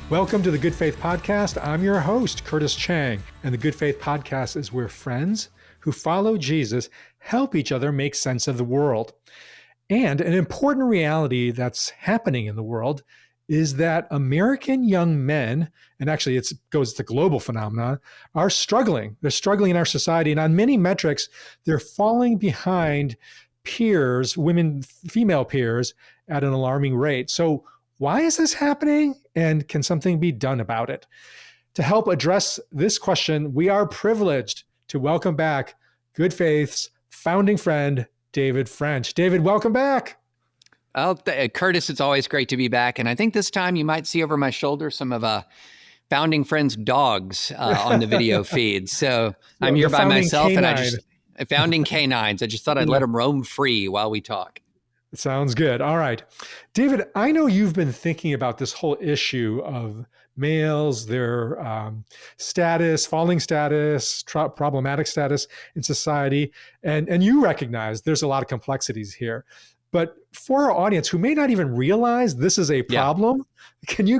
Welcome to the Good Faith Podcast. I'm your host, Curtis Chang, and the Good Faith Podcast is where friends who follow Jesus help each other make sense of the world. And an important reality that's happening in the world is that American young men, and actually it's a global phenomenon, are struggling. They're struggling in our society, and on many metrics, they're falling behind peers, female peers, at an alarming rate. So why is this happening, and can something be done about it? To help address this question, we are privileged to welcome back Good Faith's founding friend, David French. David, welcome back. Oh, Curtis, it's always great to be back. And I think this time you might see over my shoulder some of founding friend's dogs on the video feed. So I'm here by myself canine. And founding canines. I just thought I'd let them roam free while we talk. Sounds good. All right. David, I know you've been thinking about this whole issue of males, their status, falling status, problematic status in society. And you recognize there's a lot of complexities here. But for our audience who may not even realize this is a problem, can you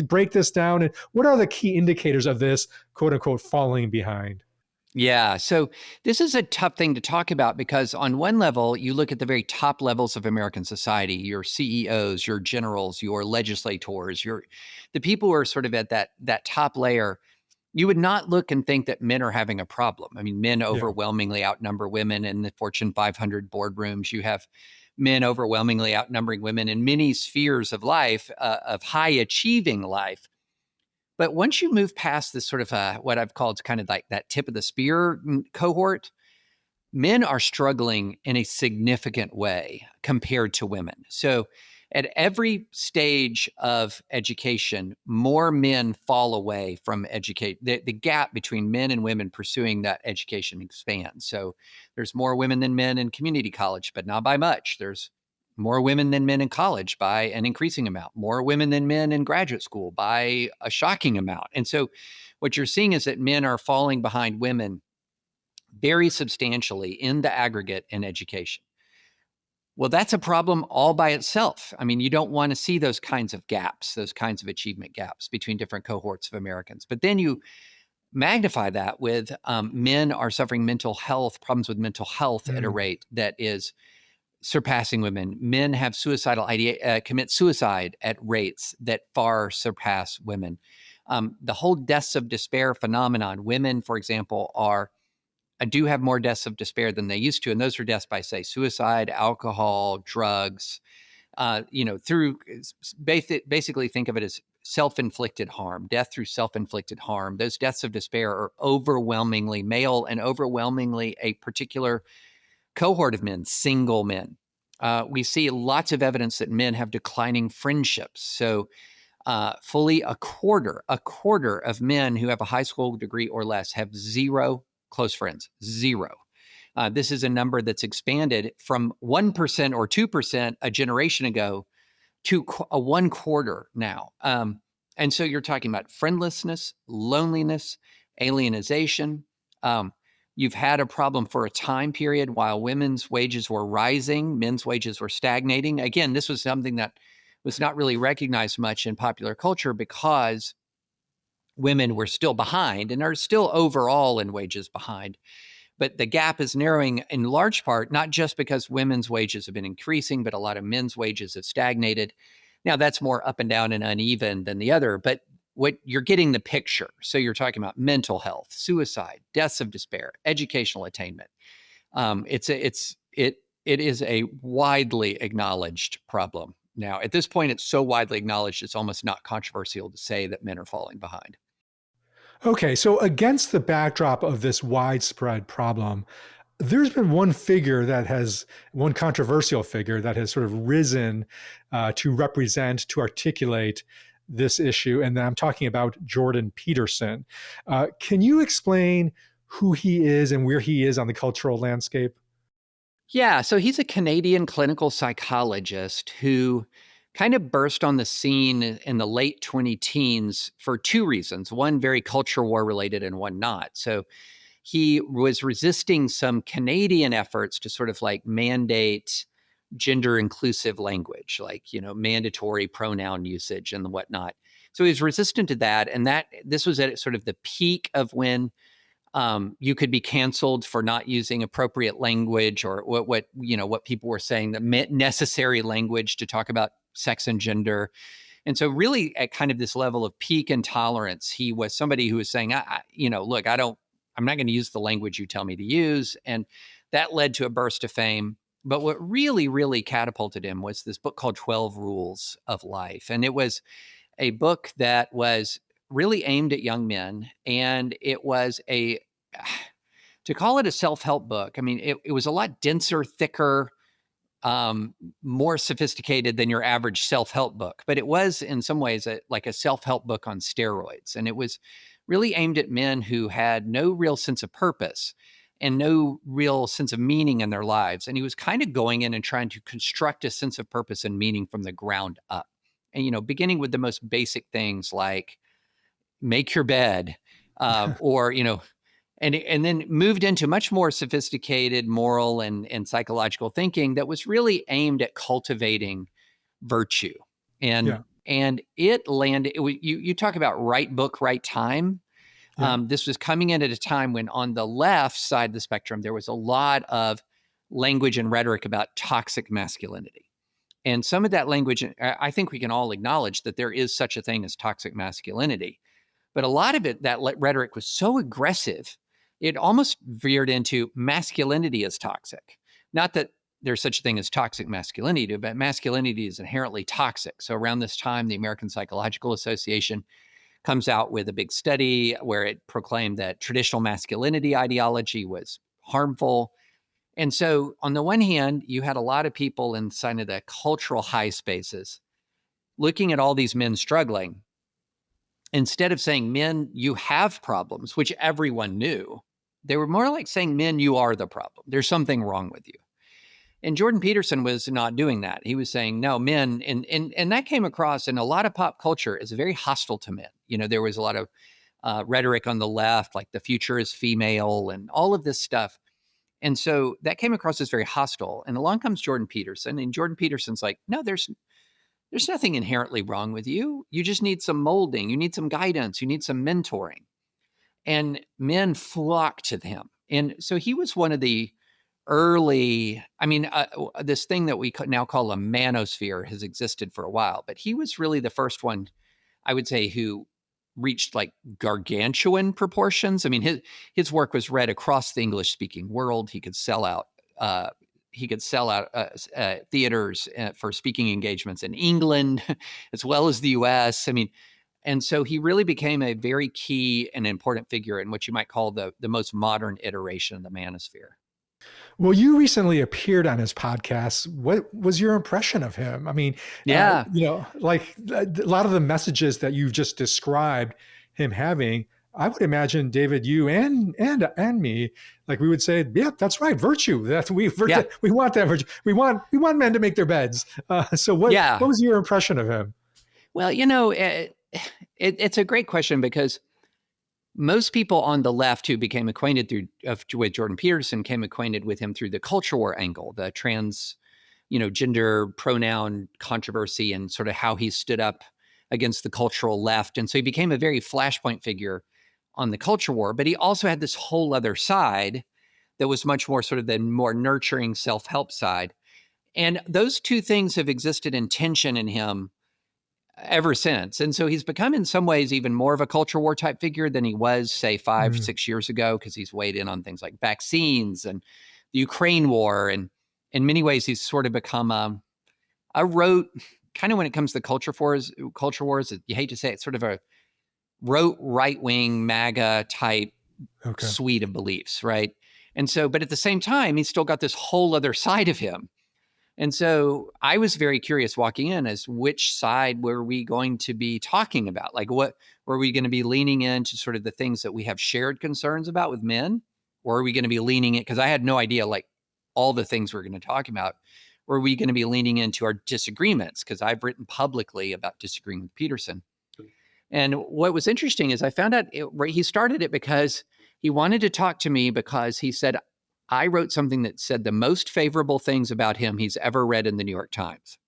break this down? And what are the key indicators of this, quote unquote, falling behind? Yeah. So this is a tough thing to talk about because on one level, you look at the very top levels of American society, your CEOs, your generals, your legislators, the people who are sort of at that top layer. You would not look and think that men are having a problem. I mean, men overwhelmingly outnumber women in the Fortune 500 boardrooms. You have men overwhelmingly outnumbering women in many spheres of life, of high achieving life. But once you move past this sort of what I've called kind of like that tip of the spear cohort, men are struggling in a significant way compared to women. So at every stage of education, more men fall away from educate. The gap between men and women pursuing that education expands. So there's more women than men in community college, but not by much. There's more women than men in college by an increasing amount, more women than men in graduate school by a shocking amount. And so what you're seeing is that men are falling behind women very substantially in the aggregate in education. Well, that's a problem all by itself. I mean, you don't want to see those kinds of gaps, those kinds of achievement gaps between different cohorts of Americans. But then you magnify that with men are suffering problems with mental health at a rate that is surpassing women. Men have commit suicide at rates that far surpass women. The whole deaths of despair phenomenon, women, for example, do have more deaths of despair than they used to. And those are deaths by, say, suicide, alcohol, drugs, through basically think of it as self-inflicted harm, death through self-inflicted harm. Those deaths of despair are overwhelmingly male and overwhelmingly a particular cohort of men, single men. We see lots of evidence that men have declining friendships. So fully a quarter of men who have a high school degree or less have zero close friends, zero. This is a number that's expanded from 1% or 2% a generation ago to a 1/4 now. And so you're talking about friendlessness, loneliness, alienization. You've had a problem for a time period while women's wages were rising, men's wages were stagnating. Again, this was something that was not really recognized much in popular culture because women were still behind and are still overall in wages behind. But the gap is narrowing in large part, not just because women's wages have been increasing, but a lot of men's wages have stagnated. Now, that's more up and down and uneven than the other, but what you're getting the picture. So you're talking about mental health, suicide, deaths of despair, educational attainment. It is a widely acknowledged problem. Now, at this point, it's so widely acknowledged, it's almost not controversial to say that men are falling behind. Okay, so against the backdrop of this widespread problem, there's been one controversial figure that has sort of risen to articulate this issue, and I'm talking about Jordan Peterson. Can you explain who he is and where he is on the cultural landscape? Yeah, so he's a Canadian clinical psychologist who kind of burst on the scene in the late 20-teens for two reasons. One very culture war related and one not. So he was resisting some Canadian efforts to sort of like mandate gender inclusive language, like, mandatory pronoun usage and whatnot. So he was resistant to that. And this was at sort of the peak of when you could be canceled for not using appropriate language, or what people were saying, the necessary language to talk about sex and gender. And so really at kind of this level of peak intolerance, he was somebody who was saying, look, I'm not going to use the language you tell me to use. And that led to a burst of fame. But what really, really catapulted him was this book called 12 Rules of Life. And it was a book that was really aimed at young men. And it was to call it a self-help book, I mean, it was a lot denser, thicker, more sophisticated than your average self-help book, but it was in some ways like a self-help book on steroids. And it was really aimed at men who had no real sense of purpose and no real sense of meaning in their lives. And he was kind of going in and trying to construct a sense of purpose and meaning from the ground up. And, beginning with the most basic things like make your bed, or, and then moved into much more sophisticated moral and psychological thinking that was really aimed at cultivating virtue. And it landed, you talk about right book, right time. Yeah. This was coming in at a time when on the left side of the spectrum, there was a lot of language and rhetoric about toxic masculinity. And some of that language, I think we can all acknowledge that there is such a thing as toxic masculinity. But a lot of it, that rhetoric was so aggressive, it almost veered into masculinity as toxic. Not that there's such a thing as toxic masculinity, but masculinity is inherently toxic. So around this time, the American Psychological Association comes out with a big study where it proclaimed that traditional masculinity ideology was harmful. And so on the one hand, you had a lot of people in kind of the cultural high spaces looking at all these men struggling. Instead of saying, men, you have problems, which everyone knew, they were more like saying, men, you are the problem. There's something wrong with you. And Jordan Peterson was not doing that. He was saying, no, men, and that came across in a lot of pop culture as very hostile to men. There was a lot of rhetoric on the left, like the future is female and all of this stuff. And so that came across as very hostile. And along comes Jordan Peterson, and Jordan Peterson's like, no, there's nothing inherently wrong with you. You just need some molding. You need some guidance. You need some mentoring. And men flocked to him. And so he was one of the early, this thing that we now call a manosphere has existed for a while, but he was really the first one, I would say, who reached like gargantuan proportions. I mean, his work was read across the English speaking world. He could sell out theaters for speaking engagements in England as well as the US. I mean, and so he really became a very key and important figure in what you might call the most modern iteration of the manosphere. Well, you recently appeared on his podcast. What was your impression of him? I mean, Yeah. Like a lot of the messages that you've just described him having, I would imagine, David, you and me, like we would say, yeah, that's right, virtue. We want that virtue. We want men to make their beds. So what was your impression of him? Well, it's a great question, because most people on the left who became acquainted with Jordan Peterson came acquainted with him through the culture war angle, the trans, gender pronoun controversy, and sort of how he stood up against the cultural left. And so he became a very flashpoint figure on the culture war. But he also had this whole other side that was much more sort of the more nurturing self-help side. And those two things have existed in tension in him ever since. And so he's become in some ways even more of a culture war type figure than he was, say, 6 years ago, because he's weighed in on things like vaccines and the Ukraine war. And in many ways, he's sort of become a rote, kind of when it comes to culture wars, you hate to say it, sort of a rote right-wing MAGA type suite of beliefs, right? And so, but at the same time, he's still got this whole other side of him. And so I was very curious walking in as which side were we going to be talking about? Like, what were we going to be leaning into sort of the things that we have shared concerns about with men? Or are we going to be leaning in? Because I had no idea, like, all the things we're going to talk about. Or are we going to be leaning into our disagreements? Because I've written publicly about disagreeing with Peterson. And what was interesting is I found out he started it because he wanted to talk to me, because he said, I wrote something that said the most favorable things about him he's ever read in the New York Times.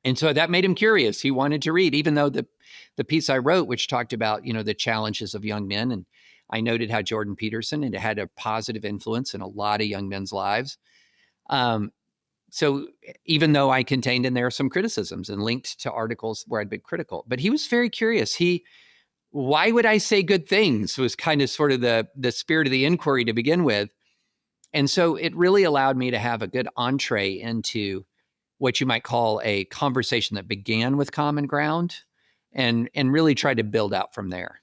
And so that made him curious. He wanted to read, even though the piece I wrote, which talked about, the challenges of young men, and I noted how Jordan Peterson had had a positive influence in a lot of young men's lives. So even though I contained in there some criticisms and linked to articles where I'd been critical, but he was very curious. Why would I say good things was kind of sort of the spirit of the inquiry to begin with. And so it really allowed me to have a good entree into what you might call a conversation that began with common ground and really tried to build out from there.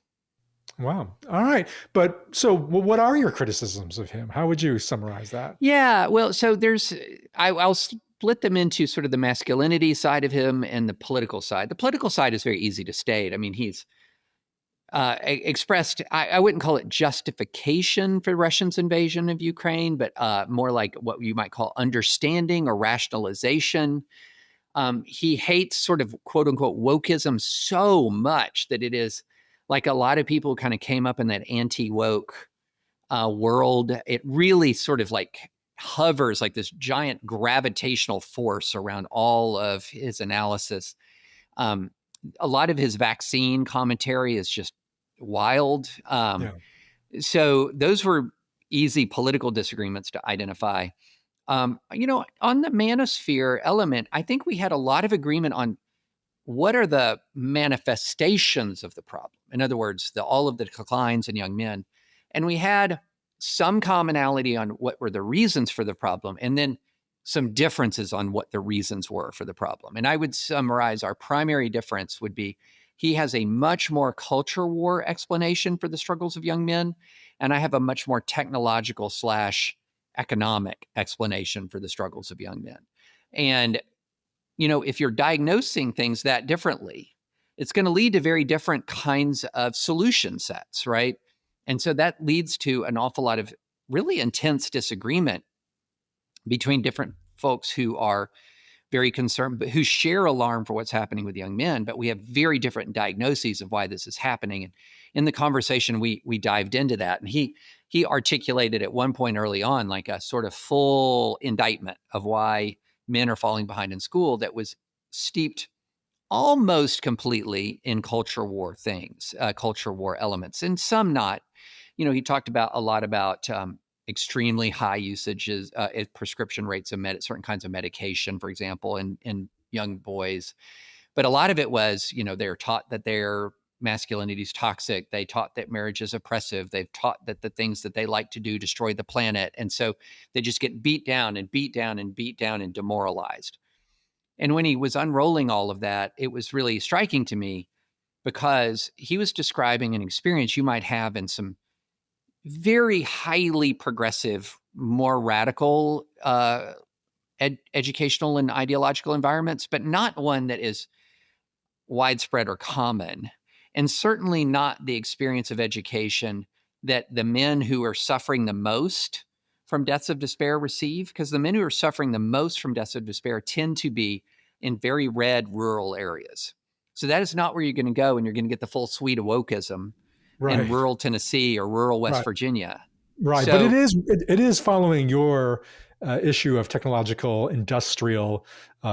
Wow. All right. But so what are your criticisms of him? How would you summarize that? Yeah, well, so I'll split them into sort of the masculinity side of him and the political side. The political side is very easy to state. I mean, he's expressed, I wouldn't call it justification for Russia's invasion of Ukraine, but more like what you might call understanding or rationalization. He hates sort of quote unquote wokeism so much that it is like a lot of people kind of came up in that anti woke world. It really sort of like hovers like this giant gravitational force around all of his analysis. Um, a lot of his vaccine commentary is just wild. Yeah. So those were easy political disagreements to identify. On the manosphere element, I think we had a lot of agreement on what are the manifestations of the problem. In other words, all of the declines in young men. And we had some commonality on what were the reasons for the problem, and then some differences on what the reasons were for the problem. And I would summarize our primary difference would be he has a much more culture war explanation for the struggles of young men, and I have a much more technological slash economic explanation for the struggles of young men. And if you're diagnosing things that differently, it's going to lead to very different kinds of solution sets, right? And so that leads to an awful lot of really intense disagreement between different folks who are very concerned, but who share alarm for what's happening with young men. But we have very different diagnoses of why this is happening. And in the conversation, we dived into that, and he articulated at one point early on like a sort of full indictment of why men are falling behind in school that was steeped almost completely in culture war things, culture war elements, and some not. He talked about a lot about extremely high usages, prescription rates of certain kinds of medication, for example, in young boys. But a lot of it was, they're taught that their masculinity is toxic. They taught that marriage is oppressive. They've taught that the things that they like to do destroy the planet. And so they just get beat down and beat down and beat down and demoralized. And when he was unrolling all of that, it was really striking to me because he was describing an experience you might have in some very highly progressive, more radical educational and ideological environments, but not one that is widespread or common. And certainly not the experience of education that the men who are suffering the most from deaths of despair receive, because the men who are suffering the most from deaths of despair tend to be in very red rural areas. So that is not where you're going to go and you're going to get the full suite of wokeism in Right. rural Tennessee or rural West Right. Virginia. Right. But So it is following your issue of technological industrial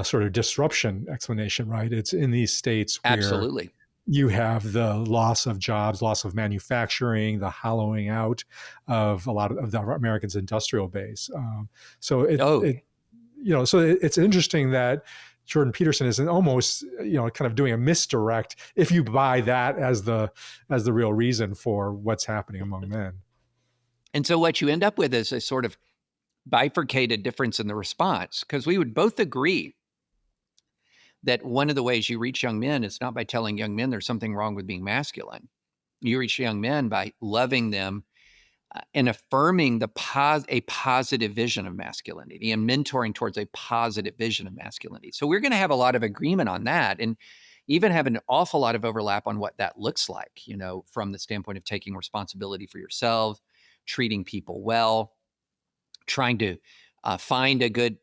sort of disruption explanation, right? It's in these states where absolutely. you have the loss of jobs, loss of manufacturing, the hollowing out of a lot of the Americans' industrial base. So Oh, it's interesting that Jordan Peterson is almost, kind of doing a misdirect if you buy that as the real reason for what's happening among men. and so what you end up with is a sort of bifurcated difference in the response, because we would both agree that one of the ways you reach young men is not by telling young men there's something wrong with being masculine. You reach young men by loving them and affirming a positive vision of masculinity and mentoring towards a positive vision of masculinity. So we're going to have a lot of agreement on that, and even have an awful lot of overlap on what that looks like, from the standpoint of taking responsibility for yourself, treating people well, trying to find a good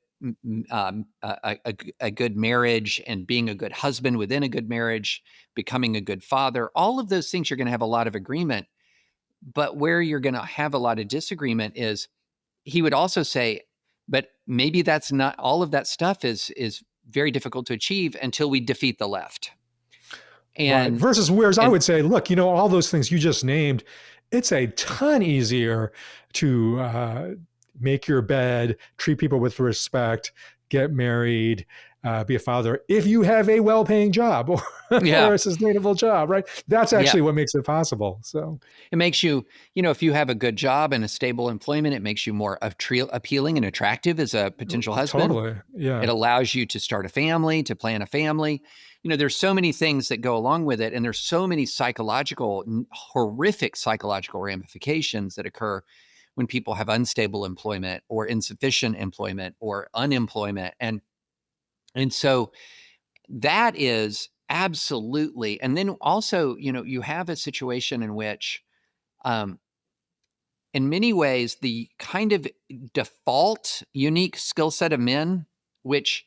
a good marriage and being a good husband within a good marriage, becoming a good father. All of those things you're going to have a lot of agreement. But where you're going to have a lot of disagreement is he would also say, but maybe that's not all of that stuff is very difficult to achieve until we defeat the left. Right. And Versus whereas I and would say, look, all those things you just named, it's a ton easier to make your bed, treat people with respect, get married, be a father if you have a well-paying job or yeah, a sustainable job, right? That's yeah. actually what makes it possible. So, It makes you, if you have a good job and a stable employment, it makes you more appealing and attractive as a potential husband. totally. It Yeah. allows you to start a family, to plan a family. There's so many things that go along with it. And there's so many horrific psychological ramifications that occur when people have unstable employment or insufficient employment or unemployment. And so that is absolutely. And then also, you have a situation in which, um, in many ways, the kind of default unique skill set of men, which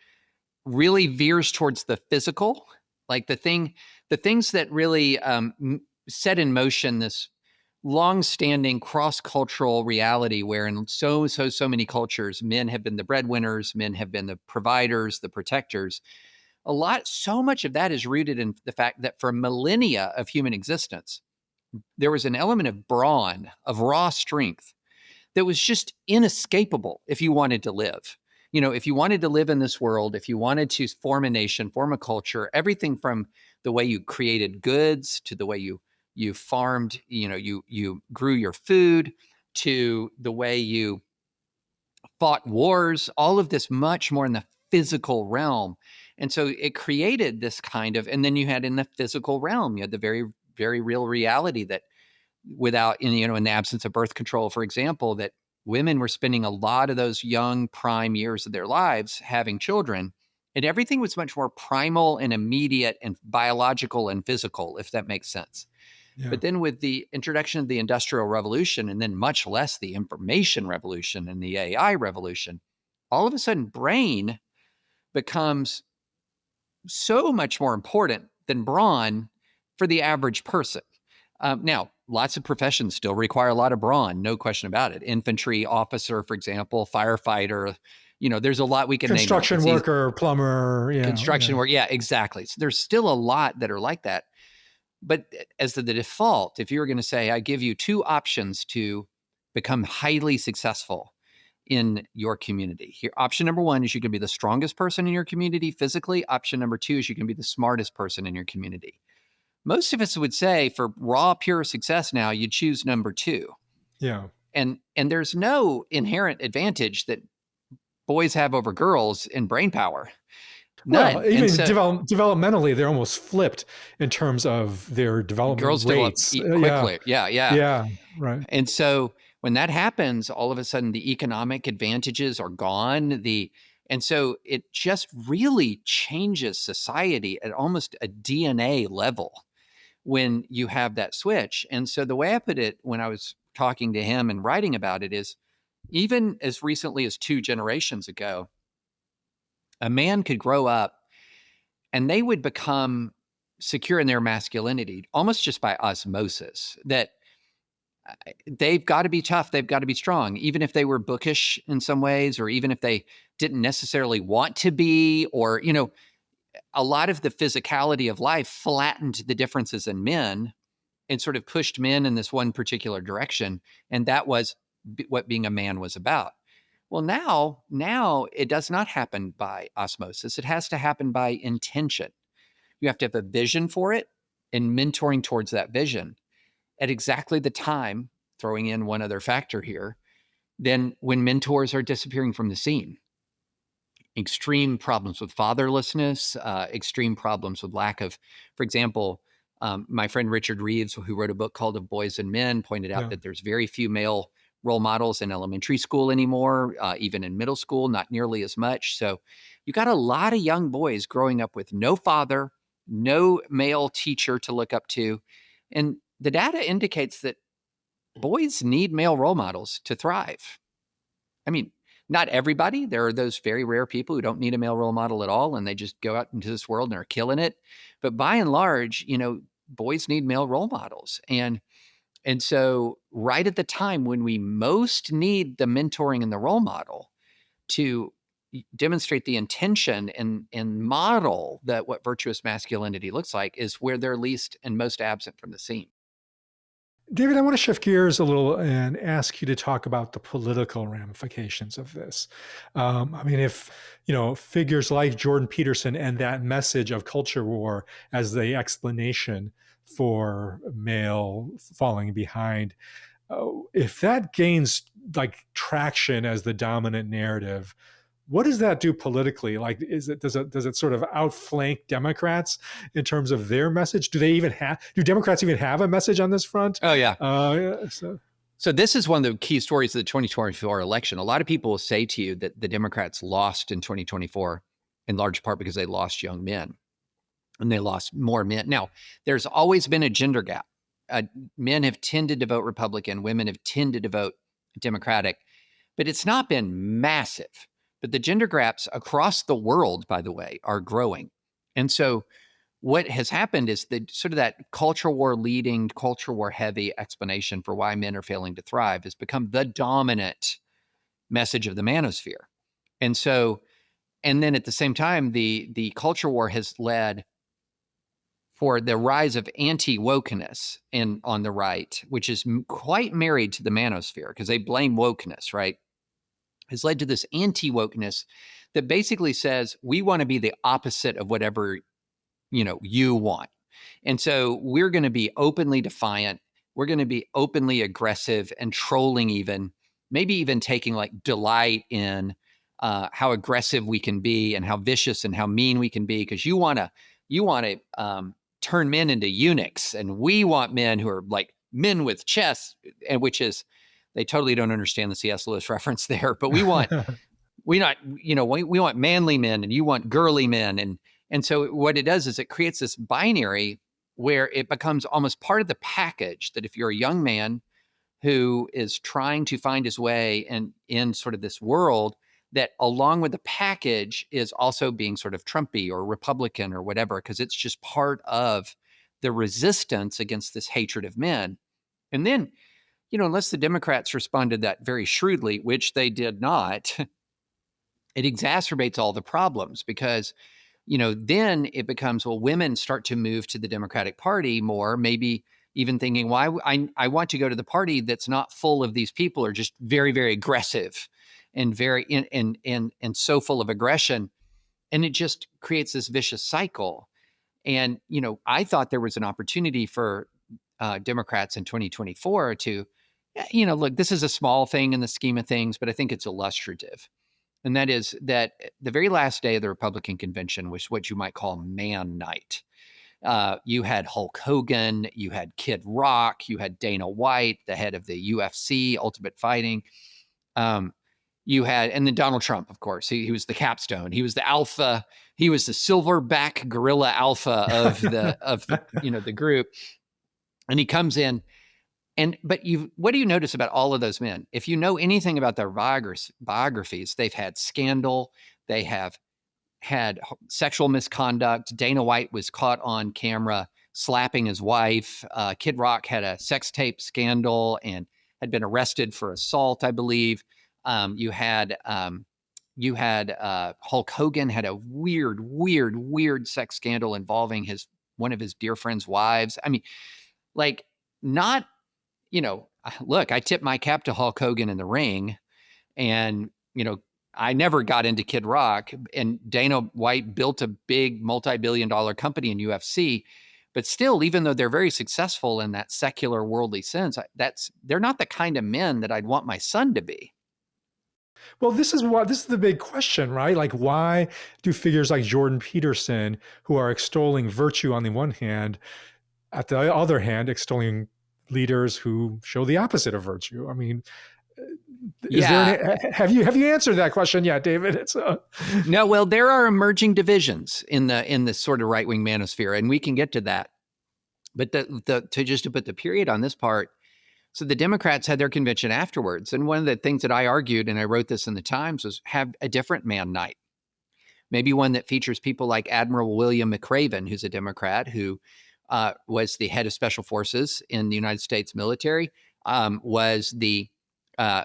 really veers towards the physical, like the things that really set in motion this long-standing cross-cultural reality where in so many cultures, men have been the breadwinners, men have been the providers, the protectors. So much of that is rooted in the fact that for millennia of human existence, there was an element of brawn, of raw strength that was just inescapable if you wanted to live. If you wanted to live in this world, if you wanted to form a nation, form a culture, everything from the way you created goods to the way you farmed, you grew your food, to the way you fought wars, all of this much more in the physical realm. And so it created this kind of, and then you had in the physical realm, you had the very, very real reality that without, in the absence of birth control, for example, that women were spending a lot of those young prime years of their lives having children, and everything was much more primal and immediate and biological and physical, if that makes sense. Yeah. But then with the introduction of the Industrial Revolution, and then much less the information revolution and the AI revolution, all of a sudden brain becomes so much more important than brawn for the average person. Now, lots of professions still require a lot of brawn, no question about it. Infantry officer, for example, firefighter, there's a lot we can name them. Construction worker, plumber. Yeah. Construction Yeah. work. Yeah, exactly. So there's still a lot that are like that. But as to the default, if you were going to say, I give you two options to become highly successful in your community. Here, option number one is you can be the strongest person in your community physically. Option number two is you can be the smartest person in your community. Most of us would say for raw, pure success now, you choose number two. Yeah. And there's no inherent advantage that boys have over girls in brain power. Well, None. even And so developmentally, they're almost flipped in terms of their development girls develop rates. Yeah. quickly. Yeah, yeah. Yeah. Right. And so when that happens, all of a sudden the economic advantages are gone. And so it just really changes society at almost a DNA level when you have that switch. And so the way I put it when I was talking to him and writing about it is even as recently as 2 generations ago, a man could grow up and they would become secure in their masculinity almost just by osmosis, that they've got to be tough. They've got to be strong, even if they were bookish in some ways, or even if they didn't necessarily want to be, or, a lot of the physicality of life flattened the differences in men and sort of pushed men in this one particular direction. And that was what being a man was about. Well, now it does not happen by osmosis. It has to happen by intention. You have to have a vision for it and mentoring towards that vision at exactly the time, throwing in one other factor here, then when mentors are disappearing from the scene. Extreme problems with fatherlessness, extreme problems with lack of, for example, my friend Richard Reeves, who wrote a book called Of Boys and Men, pointed out Yeah. that there's very few male role models in elementary school anymore, even in middle school, not nearly as much. So you got a lot of young boys growing up with no father, no male teacher to look up to. And the data indicates that boys need male role models to thrive. I mean, not everybody. There are those very rare people who don't need a male role model at all, and they just go out into this world and are killing it. But by and large, boys need male role models. And so right at the time when we most need the mentoring and the role model to demonstrate the intention and model that what virtuous masculinity looks like is where they're least and most absent from the scene. David, I want to shift gears a little and ask you to talk about the political ramifications of this. I mean, if figures like Jordan Peterson and that message of culture war as the explanation for male falling behind, if that gains like traction as the dominant narrative, what does that do politically? Like, does it sort of outflank Democrats in terms of their message? Do Democrats even have a message on this front? Oh, yeah. So So this is one of the key stories of the 2024 election. A lot of people will say to you that the Democrats lost in 2024 in large part because they lost young men and they lost more men. Now, there's always been a gender gap. Men have tended to vote Republican, women have tended to vote Democratic, but it's not been massive. But the gender gaps across the world, by the way, are growing. And so what has happened is that sort of that culture war leading, culture war heavy explanation for why men are failing to thrive has become the dominant message of the manosphere. And so, and then at the same time, the culture war has led for the rise of anti-wokeness on the right, which is quite married to the manosphere because they blame wokeness, right? Has led to this anti-wokeness that basically says we want to be the opposite of whatever you want. And so we're going to be openly defiant. We're going to be openly aggressive and trolling even, maybe even taking like delight in how aggressive we can be and how vicious and how mean we can be. Because you want to turn men into eunuchs, and we want men who are like men with chests, and which is they totally don't understand the C.S. Lewis reference there. But we want we want manly men, and you want girly men, and so what it does is it creates this binary where it becomes almost part of the package that if you're a young man who is trying to find his way in sort of this world, that along with the package is also being sort of Trumpy or Republican or whatever, because it's just part of the resistance against this hatred of men. And then, unless the Democrats responded that very shrewdly, which they did not, it exacerbates all the problems because then it becomes, well, women start to move to the Democratic Party more, maybe even thinking, well, I want to go to the party that's not full of these people are just very, very aggressive and very and so full of aggression. And it just creates this vicious cycle. And, I thought there was an opportunity for Democrats in 2024 to, look, this is a small thing in the scheme of things, but I think it's illustrative. And that is that the very last day of the Republican convention was what you might call man night. You had Hulk Hogan, you had Kid Rock, you had Dana White, the head of the UFC, Ultimate Fighting. You had, and then Donald Trump, of course. He was the capstone. He was the alpha. He was the silverback gorilla alpha of the group. And he comes in. But what do you notice about all of those men? If you know anything about their biographies, they've had scandal. They have had sexual misconduct. Dana White was caught on camera slapping his wife. Kid Rock had a sex tape scandal and had been arrested for assault, I believe. You had Hulk Hogan had a weird sex scandal involving one of his dear friend's wives. I mean, like not. Look, I tipped my cap to Hulk Hogan in the ring, and, I never got into Kid Rock, and Dana White built a big multi-billion-dollar company in UFC, but still, even though they're very successful in that secular worldly sense, they're not the kind of men that I'd want my son to be. Well, this is the big question, right? Like, why do figures like Jordan Peterson, who are extolling virtue on the one hand, at the other hand, extolling leaders who show the opposite of virtue? I mean, have you answered that question yet, David? No. Well, there are emerging divisions in this sort of right wing manosphere, and we can get to that. But to put the period on this part, so the Democrats had their convention afterwards, and one of the things that I argued, and I wrote this in the Times, was have a different man night. Maybe one that features people like Admiral William McRaven, who's a Democrat who was the head of special forces in the United States military, was the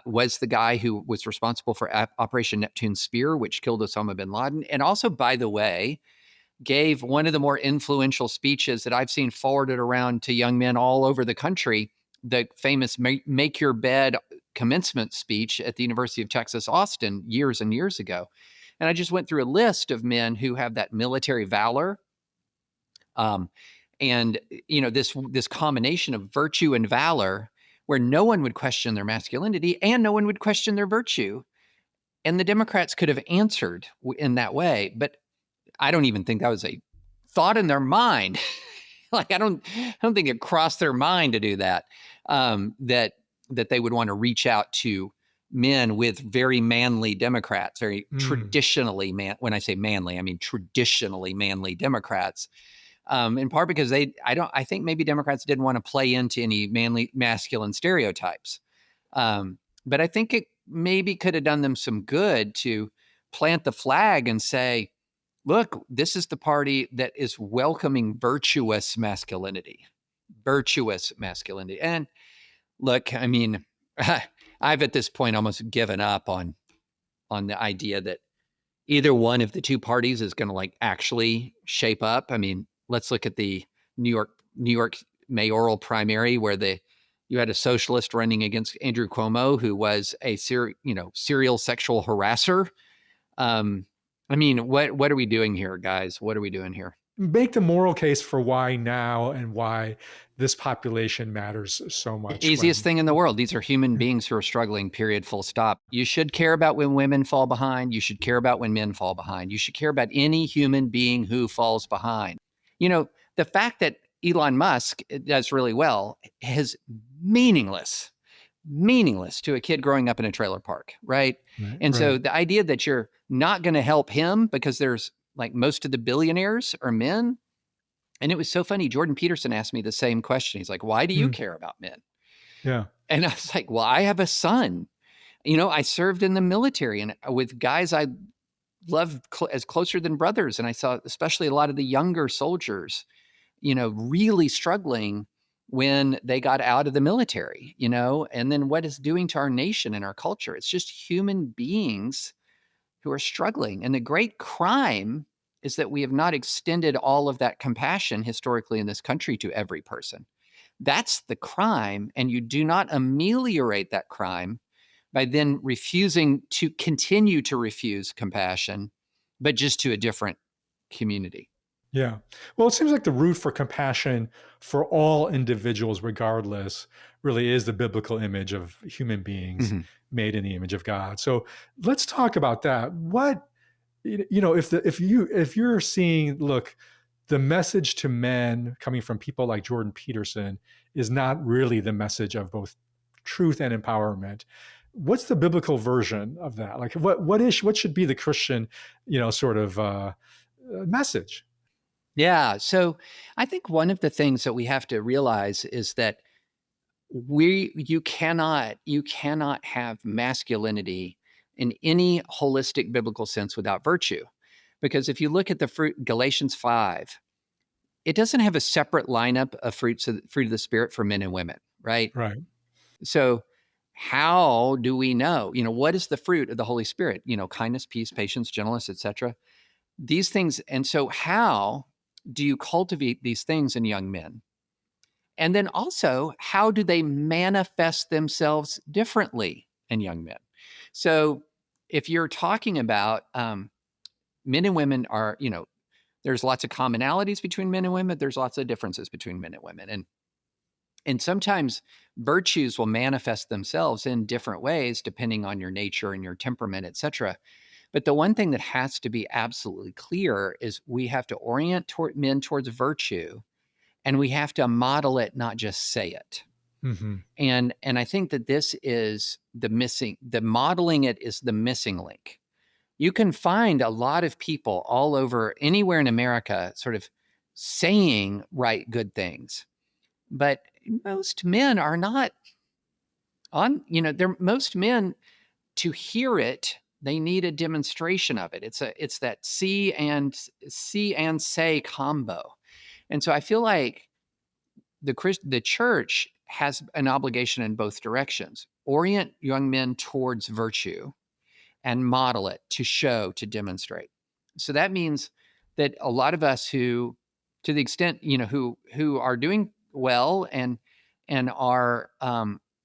was the guy who was responsible for Operation Neptune Spear, which killed Osama bin Laden. And also, by the way, gave one of the more influential speeches that I've seen forwarded around to young men all over the country, the famous Make Your Bed commencement speech at the University of Texas, Austin, years and years ago. And I just went through a list of men who have that military valor. And this combination of virtue and valor, where no one would question their masculinity and no one would question their virtue. And the Democrats could have answered in that way, but I don't even think that was a thought in their mind. Like I don't think it crossed their mind to do that. That they would want to reach out to men with very manly Democrats, very traditionally man. When I say manly, I mean traditionally manly Democrats. In part because I think maybe Democrats didn't want to play into any masculine stereotypes. But I think it maybe could have done them some good to plant the flag and say, look, this is the party that is welcoming virtuous masculinity. Virtuous masculinity. And look, I mean, I've at this point almost given up on the idea that either one of the two parties is going to like actually shape up. I mean, let's look at the New York mayoral primary where you had a socialist running against Andrew Cuomo, who was a serial sexual harasser. I mean, what are we doing here, guys? What are we doing here? Make the moral case for why now and why this population matters so much. Easiest thing in the world. These are human beings who are struggling, period, full stop. You should care about when women fall behind. You should care about when men fall behind. You should care about any human being who falls behind. The fact that Elon Musk does really well is meaningless to a kid growing up in a trailer park, right? So the idea that you're not going to help him because there's like most of the billionaires are men. And it was so funny. Jordan Peterson asked me the same question. He's like, why do you care about men? Yeah. And I was like, well, I have a son. I served in the military and with guys I love as closer than brothers. And I saw especially a lot of the younger soldiers, really struggling when they got out of the military, and then what it's doing to our nation and our culture. It's just human beings who are struggling. And the great crime is that we have not extended all of that compassion historically in this country to every person. That's the crime. And you do not ameliorate that crime by then refusing to continue to refuse compassion, but just to a different community. Yeah. Well, it seems like the root for compassion for all individuals, regardless, really is the biblical image of human beings made in the image of God. So let's talk about that. What, if you're seeing, look, the message to men coming from people like Jordan Peterson is not really the message of both truth and empowerment. What's the biblical version of that? Like what should be the Christian, sort of message? Yeah. So I think one of the things that we have to realize is that you cannot have masculinity in any holistic biblical sense without virtue. Because if you look at the fruit, Galatians 5, it doesn't have a separate lineup of fruit of the Spirit for men and women, right? Right. So how do we know? What is the fruit of the Holy Spirit? Kindness, peace, patience, gentleness, etc. These things. And so how do you cultivate these things in young men? And then also, how do they manifest themselves differently in young men? So if you're talking about men and women are, there's lots of commonalities between men and women. There's lots of differences between men and women. And sometimes virtues will manifest themselves in different ways, depending on your nature and your temperament, etc. But the one thing that has to be absolutely clear is we have to orient men towards virtue, and we have to model it, not just say it. Mm-hmm. And I think that this is the modeling it is the missing link. You can find a lot of people all over anywhere in America sort of saying right good things, but most men are not most men, to hear it, they need a demonstration of it. It's that see and say combo. And so I feel like the church has an obligation in both directions. orient young men towards virtue and model it, to show, to demonstrate. So that means that a lot of us who, to the extent, who are doing well and are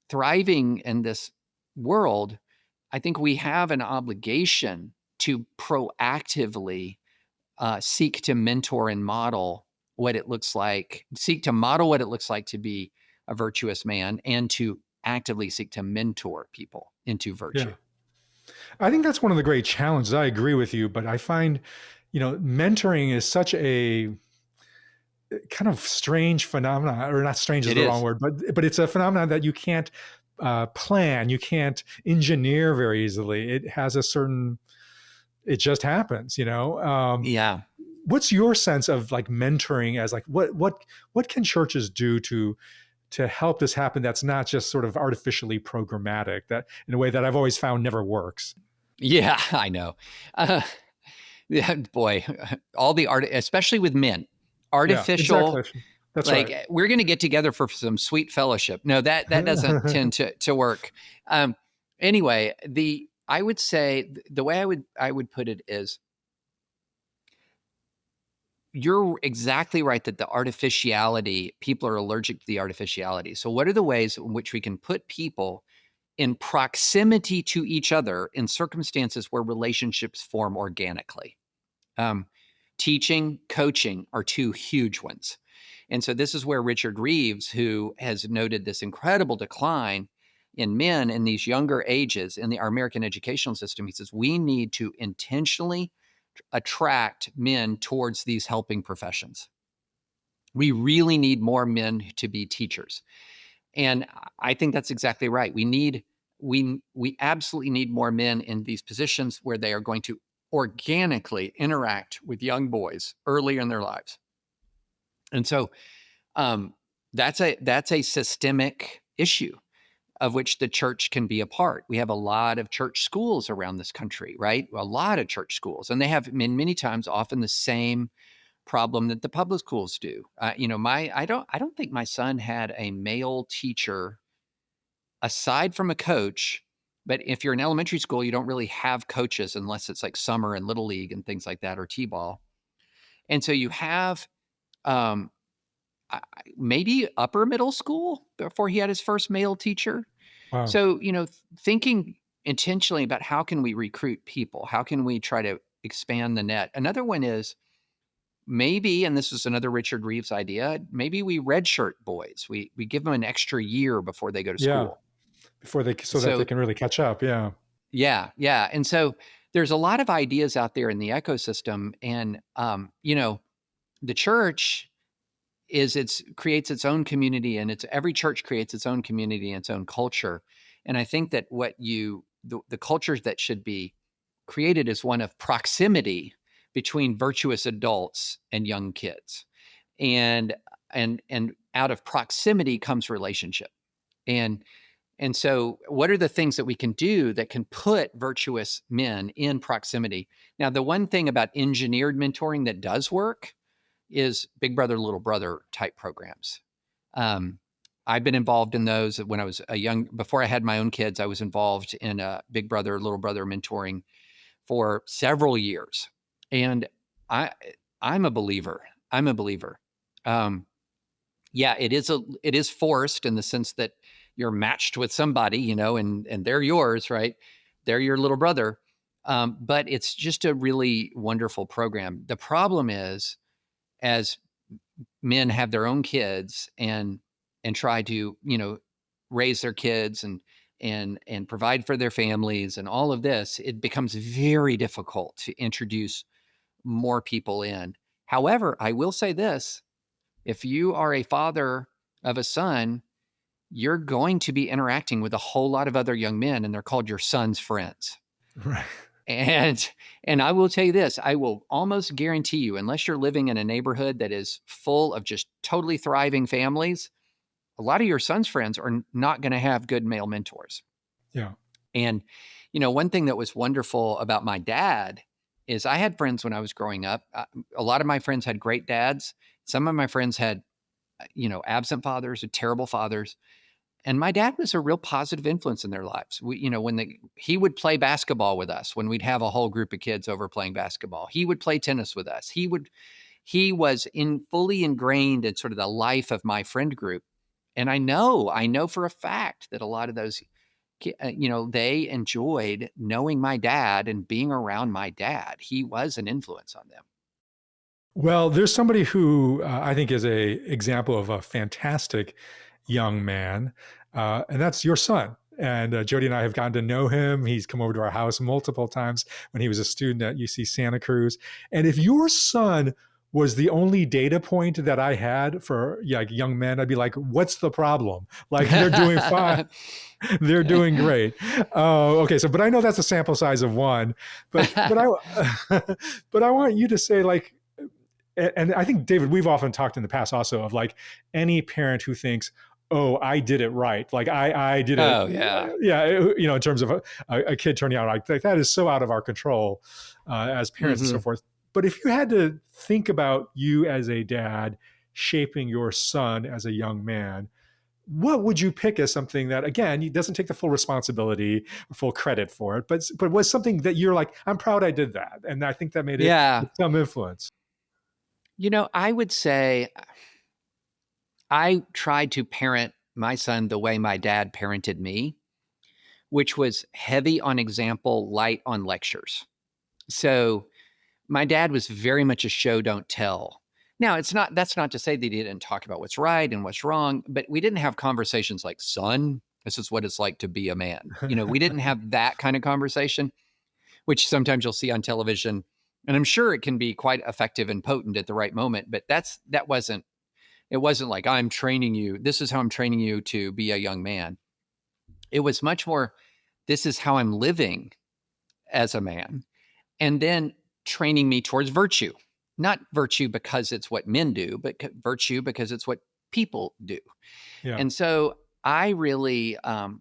thriving in this world, I think we have an obligation to proactively seek to mentor and model what it looks like, seek to model what it looks like to be a virtuous man, and to actively seek to mentor people into virtue. Yeah. I think that's one of the great challenges. I agree with you, but I find, mentoring is such a kind of strange phenomenon, or not strange is It the wrong is. word, but it's a phenomenon that you can't plan, you can't engineer very easily. It has a certain, it just happens. Yeah. What's your sense of like mentoring as like what can churches do to help this happen? That's not just sort of artificially programmatic, that in a way that I've always found never works. Yeah, I know. Uh, yeah, boy, all the art, especially with men, Yeah, exactly. artificial. That's Like right. we're going to get together for some sweet fellowship. No, that doesn't tend to work. Um, anyway, I would say the way I would put it is, you're exactly right that the artificiality, people are allergic to the artificiality. So, what are the ways in which we can put people in proximity to each other in circumstances where relationships form organically? Um, Teaching, coaching are two huge ones. And so this is where Richard Reeves, who has noted this incredible decline in men in these younger ages in our American educational system, he says we need to intentionally attract men towards these helping professions. We really need more men to be teachers. And I think that's exactly right. We absolutely need more men in these positions where they are going to organically interact with young boys early in their lives. And so um, that's a systemic issue of which the church can be a part. We have a lot of church schools around this country, right? A lot of church schools, and they have many times often the same problem that the public schools do. I don't think my son had a male teacher aside from a coach. But if you're in elementary school, you don't really have coaches unless it's like summer and little league and things like that, or t-ball. And so you have um, maybe upper middle school before he had his first male teacher. Wow. So, thinking intentionally about how can we recruit people? How can we try to expand the net? Another one is maybe, and this is another Richard Reeves idea, maybe we redshirt boys. We give them an extra year before they go to Yeah. school. Before they, so that they So, can really catch up. Yeah. yeah, yeah. And so there's a lot of ideas out there in the ecosystem. And, the church creates its own community, and every church creates its own community and its own culture. And I think that the culture that should be created is one of proximity between virtuous adults and young kids. And out of proximity comes relationship. And so what are the things that we can do that can put virtuous men in proximity? Now, the one thing about engineered mentoring that does work is big brother, little brother type programs. Um, I've been involved in those when I was before I had my own kids. I was involved in a big brother, little brother mentoring for several years. And I, I'm a believer. I'm a believer. Um, yeah, it is forced in the sense that you're matched with somebody, and they're yours, right? They're your little brother. But it's just a really wonderful program. The problem is, as men have their own kids and try to raise their kids and provide for their families and all of this, it becomes very difficult to introduce more people in. However, I will say this: if you are a father of a son, you're going to be interacting with a whole lot of other young men, and they're called your son's friends. Right. And I will tell you this, I will almost guarantee you, unless you're living in a neighborhood that is full of just totally thriving families, a lot of your son's friends are not going to have good male mentors. Yeah. And, one thing that was wonderful about my dad is I had friends when I was growing up. A lot of my friends had great dads. Some of my friends had, absent fathers or terrible fathers. And my dad was a real positive influence in their lives. He would play basketball with us when we'd have a whole group of kids over playing basketball. He would play tennis with us. He was fully ingrained in sort of the life of my friend group. And I know for a fact that a lot of those, they enjoyed knowing my dad and being around my dad. He was an influence on them. Well, there's somebody who I think is a example of a fantastic young man, and that's your son. And Jody and I have gotten to know him. He's come over to our house multiple times when he was a student at UC Santa Cruz. And if your son was the only data point that I had for young men, I'd be like, what's the problem? Like, they're doing fine. They're doing great. Okay. So, but I know that's a sample size of one, but but I want you to say, like, and I think, David, we've often talked in the past also of like any parent who thinks, oh, I did it right. Like I did it. Oh, yeah. Yeah. In terms of a kid turning out like that is so out of our control as parents and so forth. But if you had to think about you as a dad shaping your son as a young man, what would you pick as something that, again, he doesn't take the full responsibility, full credit for it, but was something that you're like, I'm proud I did that. And I think that made it some influence. I would say I tried to parent my son the way my dad parented me, which was heavy on example, light on lectures. So my dad was very much a show, don't tell. Now, that's not to say that he didn't talk about what's right and what's wrong, but we didn't have conversations like, son, this is what it's like to be a man. We didn't have that kind of conversation, which sometimes you'll see on television. And I'm sure it can be quite effective and potent at the right moment, but it wasn't like, I'm training you. This is how I'm training you to be a young man. It was much more, this is how I'm living as a man. And then training me towards virtue, not virtue because it's what men do, but virtue because it's what people do. Yeah. And so I really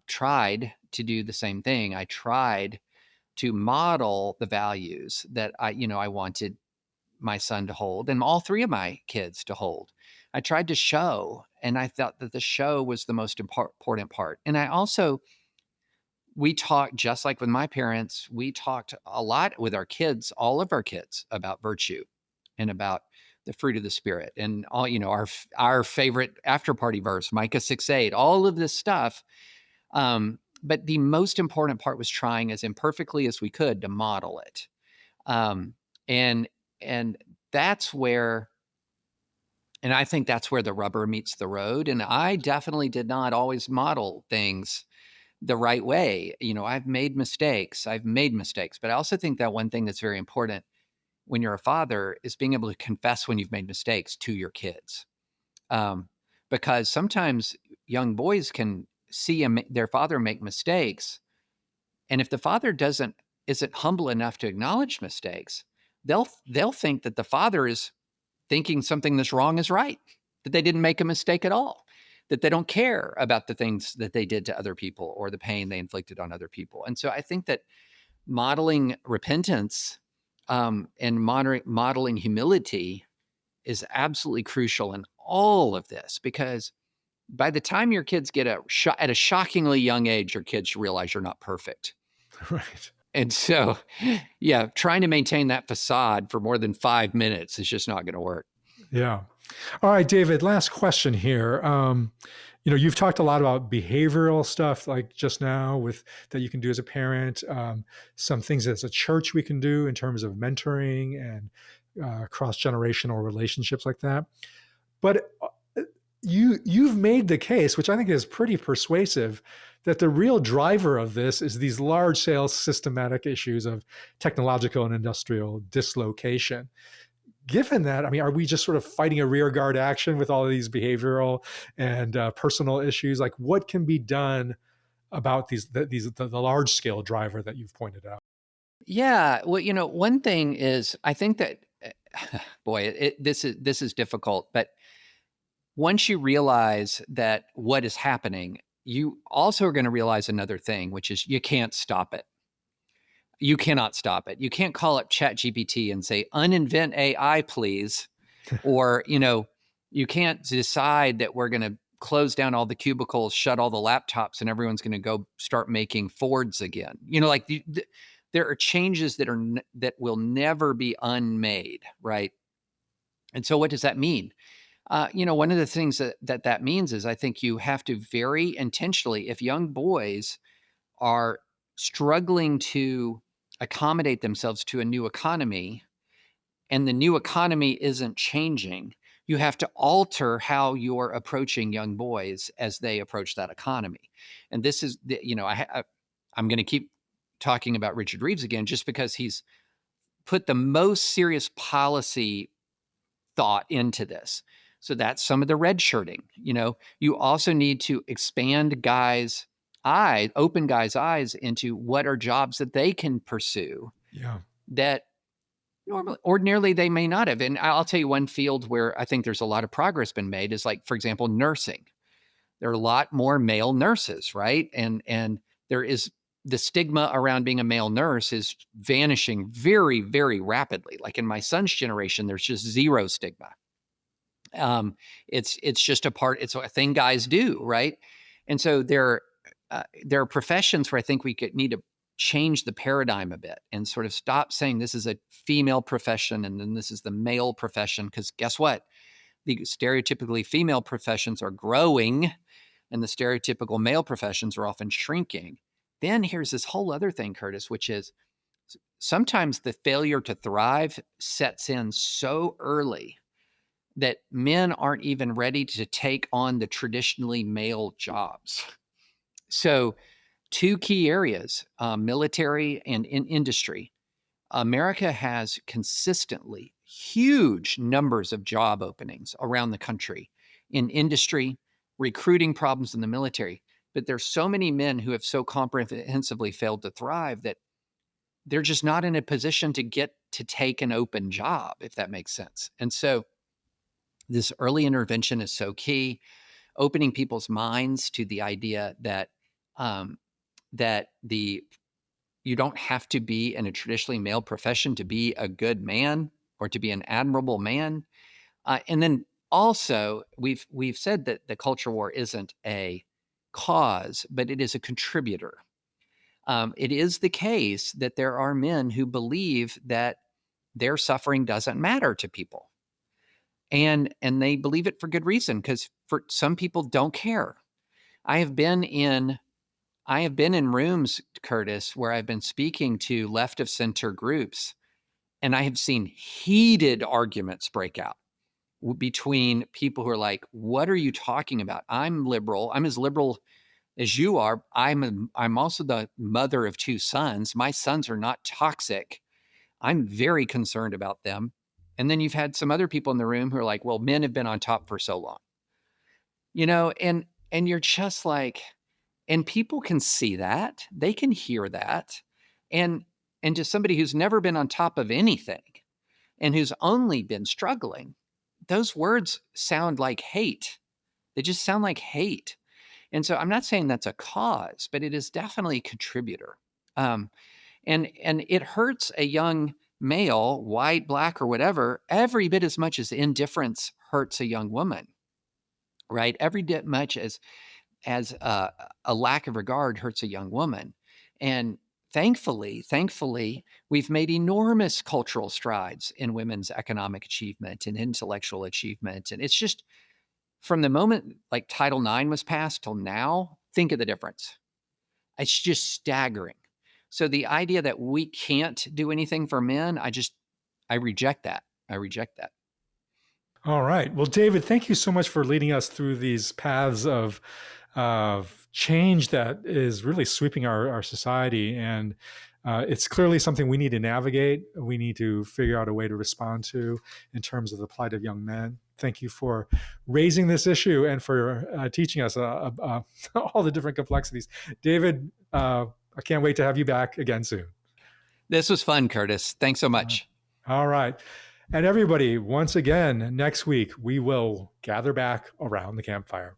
tried to do the same thing. I tried to model the values that I wanted my son to hold and all three of my kids to hold. I tried to show, and I thought that the show was the most important part. And we talked, just like with my parents, we talked a lot with our kids, all of our kids, about virtue and about the fruit of the spirit and all, our favorite after party verse, Micah 6:8, all of this stuff. But the most important part was trying as imperfectly as we could to model it. And that's where, and I think that's where the rubber meets the road. And I definitely did not always model things the right way. I've made mistakes, but I also think that one thing that's very important when you're a father is being able to confess when you've made mistakes to your kids. Because sometimes young boys can see their father make mistakes. And if the father isn't humble enough to acknowledge mistakes, they'll think that the father is thinking something that's wrong is right, that they didn't make a mistake at all, that they don't care about the things that they did to other people or the pain they inflicted on other people. And so I think that modeling repentance and modeling humility is absolutely crucial in all of this, because by the time your kids get at a shockingly young age, your kids realize you're not perfect. Right. And so, yeah, trying to maintain that facade for more than 5 minutes is just not going to work. Yeah. All right, David, last question here. You've talked a lot about behavioral stuff like just now that you can do as a parent, some things as a church we can do in terms of mentoring and cross-generational relationships like that. But you've made the case, which I think is pretty persuasive, that the real driver of this is these large-scale systematic issues of technological and industrial dislocation. Given that, I mean, are we just sort of fighting a rearguard action with all of these behavioral and personal issues? Like, what can be done about the large scale driver that you've pointed out? Yeah, well, one thing is, I think that, boy, this is difficult, but once you realize that what is happening, you also are going to realize another thing, which is you can't stop it. You cannot stop it. You can't call up ChatGPT and say, uninvent AI, please. Or, you can't decide that we're going to close down all the cubicles, shut all the laptops, and everyone's going to go start making Fords again. You know, like there are changes that will never be unmade, right? And so, what does that mean? One of the things that means is I think you have to very intentionally, if young boys are struggling to accommodate themselves to a new economy, and the new economy isn't changing, you have to alter how you're approaching young boys as they approach that economy. And this is, I'm going to keep talking about Richard Reeves again, just because he's put the most serious policy thought into this. So that's some of the red shirting. You also need to expand guys' eyes, open guys' eyes into what are jobs that they can pursue. Yeah. That ordinarily they may not have. And I'll tell you one field where I think there's a lot of progress been made is, like, for example, nursing. There are a lot more male nurses, right? And there is the stigma around being a male nurse is vanishing very, very rapidly. Like in my son's generation, there's just zero stigma. It's just it's a thing guys do, right? And so there are professions where I think we need to change the paradigm a bit and sort of stop saying this is a female profession and then this is the male profession, because guess what? The stereotypically female professions are growing and the stereotypical male professions are often shrinking. Then here's this whole other thing, Curtis, which is sometimes the failure to thrive sets in so early that men aren't even ready to take on the traditionally male jobs. So, two key areas, military and in industry. America has consistently huge numbers of job openings around the country in industry, recruiting problems in the military. But there's so many men who have so comprehensively failed to thrive that they're just not in a position to get to take an open job, if that makes sense. And so this early intervention is so key, opening people's minds to the idea that that you don't have to be in a traditionally male profession to be a good man or to be an admirable man. And then also, we've said that the culture war isn't a cause, but it is a contributor. It is the case that there are men who believe that their suffering doesn't matter to people, and they believe it for good reason, because for some people don't care. I have been in rooms, Curtis, where I've been speaking to left of center groups, and I have seen heated arguments break out between people who are like, "What are you talking about? I'm liberal. I'm as liberal as you are. I'm also the mother of two sons. My sons are not toxic. I'm very concerned about them." And then you've had some other people in the room who are like, "Well, men have been on top for so long." And you're just like, and people can see that, they can hear that. And to somebody who's never been on top of anything and who's only been struggling, those words sound like hate. They just sound like hate. And so I'm not saying that's a cause, but it is definitely a contributor. And it hurts a young male, white, black, or whatever, every bit as much as indifference hurts a young woman, right? Every bit much as a lack of regard hurts a young woman. And thankfully, we've made enormous cultural strides in women's economic achievement and intellectual achievement. And it's just, from the moment like Title IX was passed till now, think of the difference. It's just staggering. So the idea that we can't do anything for men, I reject that. I reject that. All right. Well, David, thank you so much for leading us through these paths of change that is really sweeping our society. And it's clearly something we need to navigate. We need to figure out a way to respond to in terms of the plight of young men. Thank you for raising this issue and for teaching us all the different complexities. David, I can't wait to have you back again soon. This was fun, Curtis. Thanks so much. All right. And everybody, once again, next week, we will gather back around the campfire.